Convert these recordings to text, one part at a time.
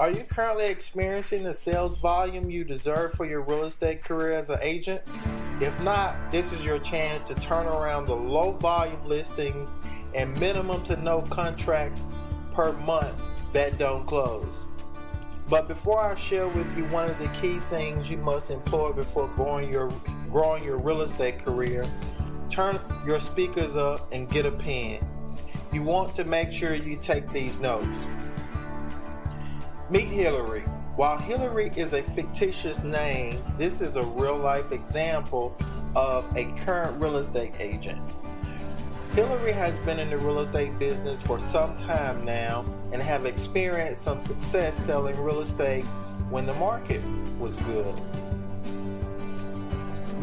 Are you currently experiencing the sales volume you deserve for your real estate career as an agent? If not, this is your chance to turn around the low volume listings and minimum to no contracts per month that don't close. But before I share with you one of the key things you must employ before growing your real estate career, turn your speakers up and get a pen. You want to make sure you take these notes. Meet Hillary. While Hillary is a fictitious name, this is a real-life example of a current real estate agent. Hillary has been in the real estate business for some time now and have experienced some success selling real estate when the market was good.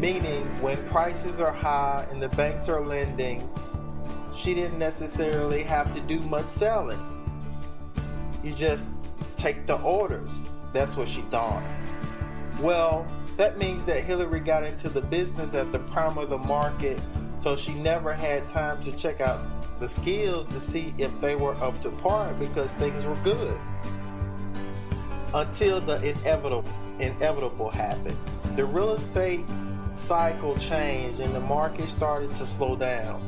Meaning, when prices are high and the banks are lending, she didn't necessarily have to do much selling. You just take the orders. That's what she thought. Well, that means that Hillary got into the business at the prime of the market, so she never had time to check out the skills to see if they were up to par because things were good. Until the inevitable happened. The real estate cycle changed and the market started to slow down.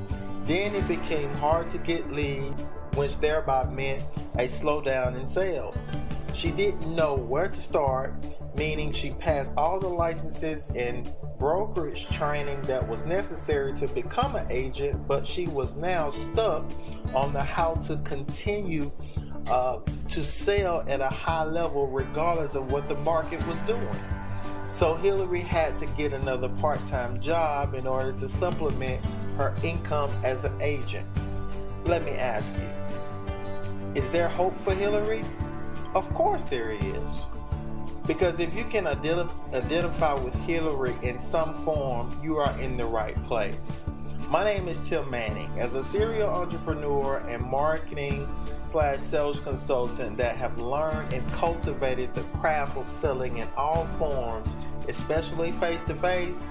Then it became hard to get leads, which thereby meant a slowdown in sales. She didn't know where to start, meaning she passed all the licenses and brokerage training that was necessary to become an agent, but she was now stuck on the how to continue to sell at a high level regardless of what the market was doing. So Hillary had to get another part-time job in order to supplement her income as an agent. Let me ask you, is there hope for Hillary? Of course there is. Because if you can identify with Hillary in some form, you are in the right place. My name is Tim Manning. As a serial entrepreneur and marketing/sales consultant that have learned and cultivated the craft of selling in all forms, especially face-to-face,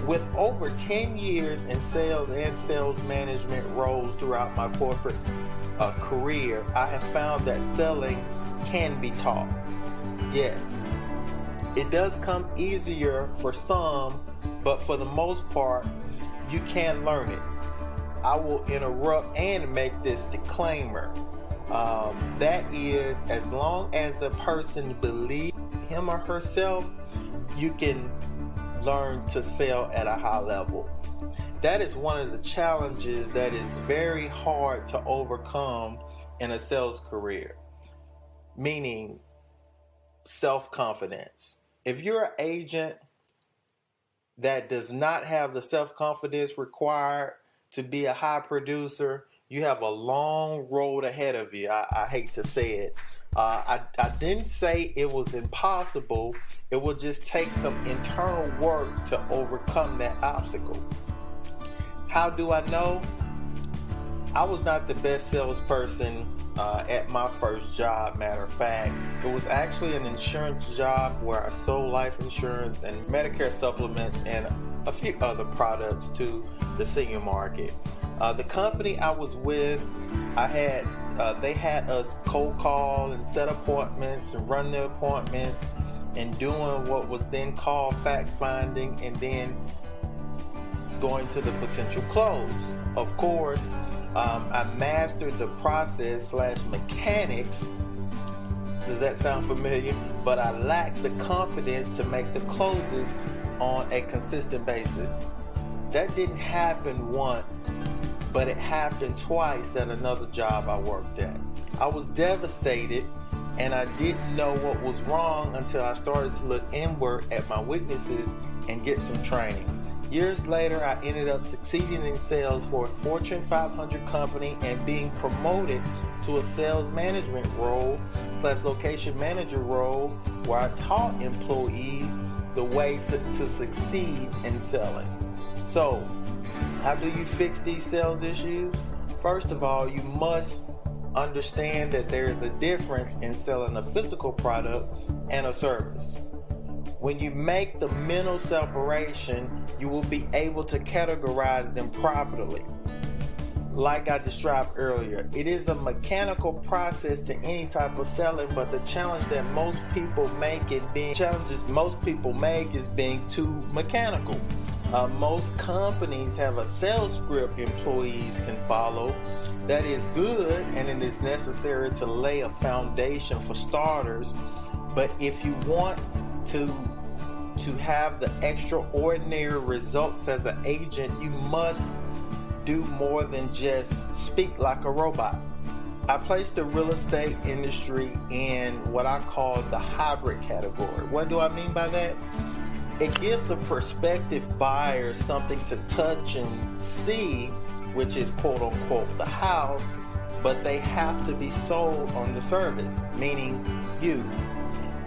with over 10 years in sales and sales management roles throughout my corporate career, I have found that selling can be taught. Yes, it does come easier for some, but for the most part, you can learn it. I will interrupt and make this disclaimer. That is, as long as the person believes him or herself, you can learn to sell at a high level. That is one of the challenges that is very hard to overcome in a sales career, meaning self-confidence. If you're an agent that does not have the self-confidence required to be a high producer, you have a long road ahead of you. I hate to say it. I didn't say it was impossible. It will just take some internal work to overcome that obstacle. How do I know? I was not the best salesperson at my first job. Matter of fact, it was actually an insurance job where I sold life insurance and Medicare supplements and a few other products to the senior market. The company I was with, they had us cold call and set appointments and run the appointments and doing what was then called fact finding and then going to the potential close. Of course, I mastered the process / mechanics. Does that sound familiar? But I lacked the confidence to make the closes on a consistent basis. That didn't happen once, but it happened twice at another job I worked at. I was devastated and I didn't know what was wrong until I started to look inward at my weaknesses and get some training. Years later, I ended up succeeding in sales for a Fortune 500 company and being promoted to a sales management role / location manager role where I taught employees the ways to succeed in selling. So, how do you fix these sales issues? First of all, you must understand that there is a difference in selling a physical product and a service. When you make the mental separation, you will be able to categorize them properly. like I described earlier, it is a mechanical process to any type of selling, but the challenge that most people make is being too mechanical. Most companies have a sales script employees can follow that is good, and it is necessary to lay a foundation for starters. But if you want to have the extraordinary results as an agent, you must do more than just speak like a robot. I place the real estate industry in what I call the hybrid category. What do I mean by that? It gives the prospective buyer something to touch and see, which is quote unquote the house, but they have to be sold on the service, meaning you.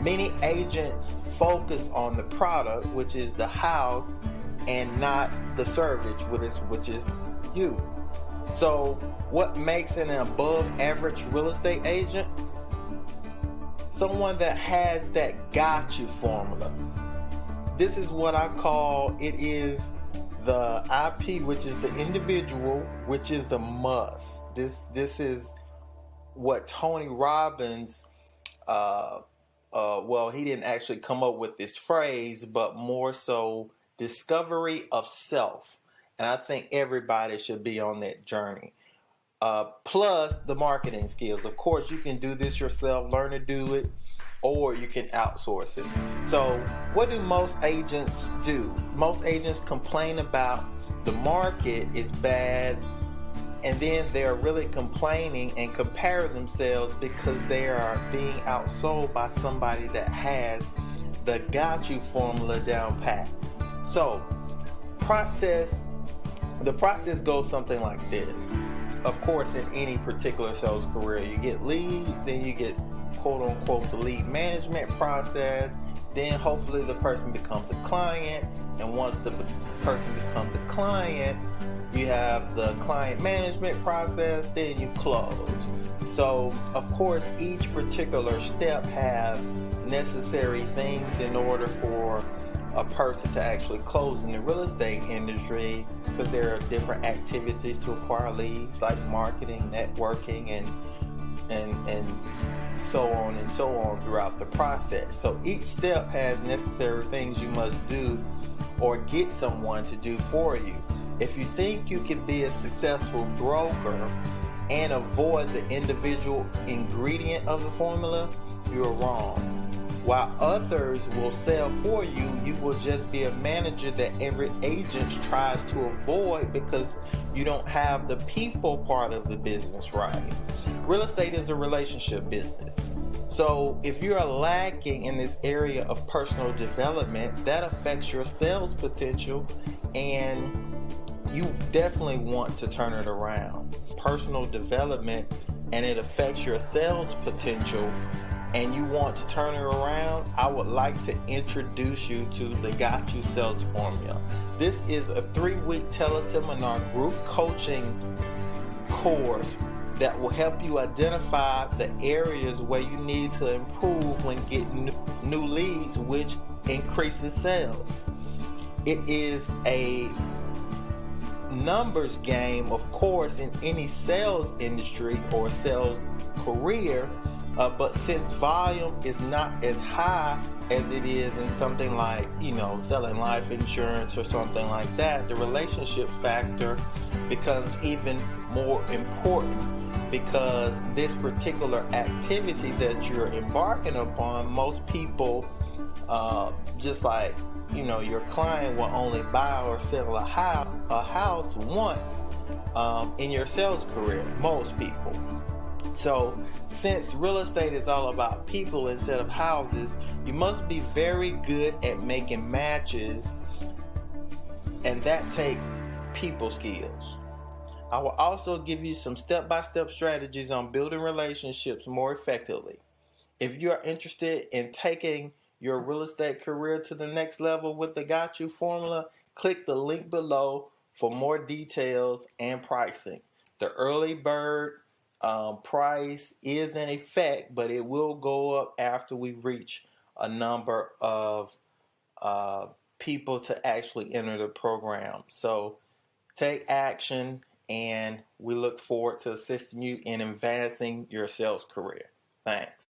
Many agents focus on the product, which is the house, and not the service, which is you. So what makes an above average real estate agent? Someone that has that got you formula. This is what I call, it is the IP, which is the individual, which is a must. This is what Tony Robbins, well, he didn't actually come up with this phrase, but more so discovery of self. And I think everybody should be on that journey. Plus the marketing skills. Of course, you can do this yourself, learn to do it, or you can outsource it. So what do most agents do? Most agents complain about the market is bad, and then they're really complaining and compare themselves because they are being outsold by somebody that has the got you formula down pat. So the process goes something like this. Of course, in any particular sales career, you get leads, then you get quote unquote the lead management process, then hopefully the person becomes a client, and once the person becomes a client, you have the client management process, then you close. So of course each particular step has necessary things in order for a person to actually close in the real estate industry, because there are different activities to acquire leads like marketing, networking, and so on and so on throughout the process. So each step has necessary things you must do or get someone to do for you. If you think you can be a successful broker and avoid the individual ingredient of the formula, you're wrong. While others will sell for you, you will just be a manager that every agent tries to avoid because you don't have the people part of the business right. Real estate is a relationship business. So if you're lacking in this area of personal development, that affects your sales potential, and you definitely want to turn it around. Personal development, and it affects your sales potential, and you want to turn it around, I would like to introduce you to the Got You Sales Formula. This is a 3-week teleseminar group coaching course that will help you identify the areas where you need to improve when getting new leads, which increases sales. It is a numbers game, of course, in any sales industry or sales career. But since volume is not as high as it is in something like, selling life insurance or something like that, the relationship factor becomes even more important, because this particular activity that you're embarking upon, most people, just like, your client will only buy or sell a house once in your sales career, most people. So since real estate is all about people instead of houses, you must be very good at making matches, and that takes people skills. I will also give you some step-by-step strategies on building relationships more effectively. If you are interested in taking your real estate career to the next level with the Got You formula, click the link below for more details and pricing. The early bird price is in effect, but it will go up after we reach a number of people to actually enter the program. So take action and we look forward to assisting you in advancing your sales career. Thanks.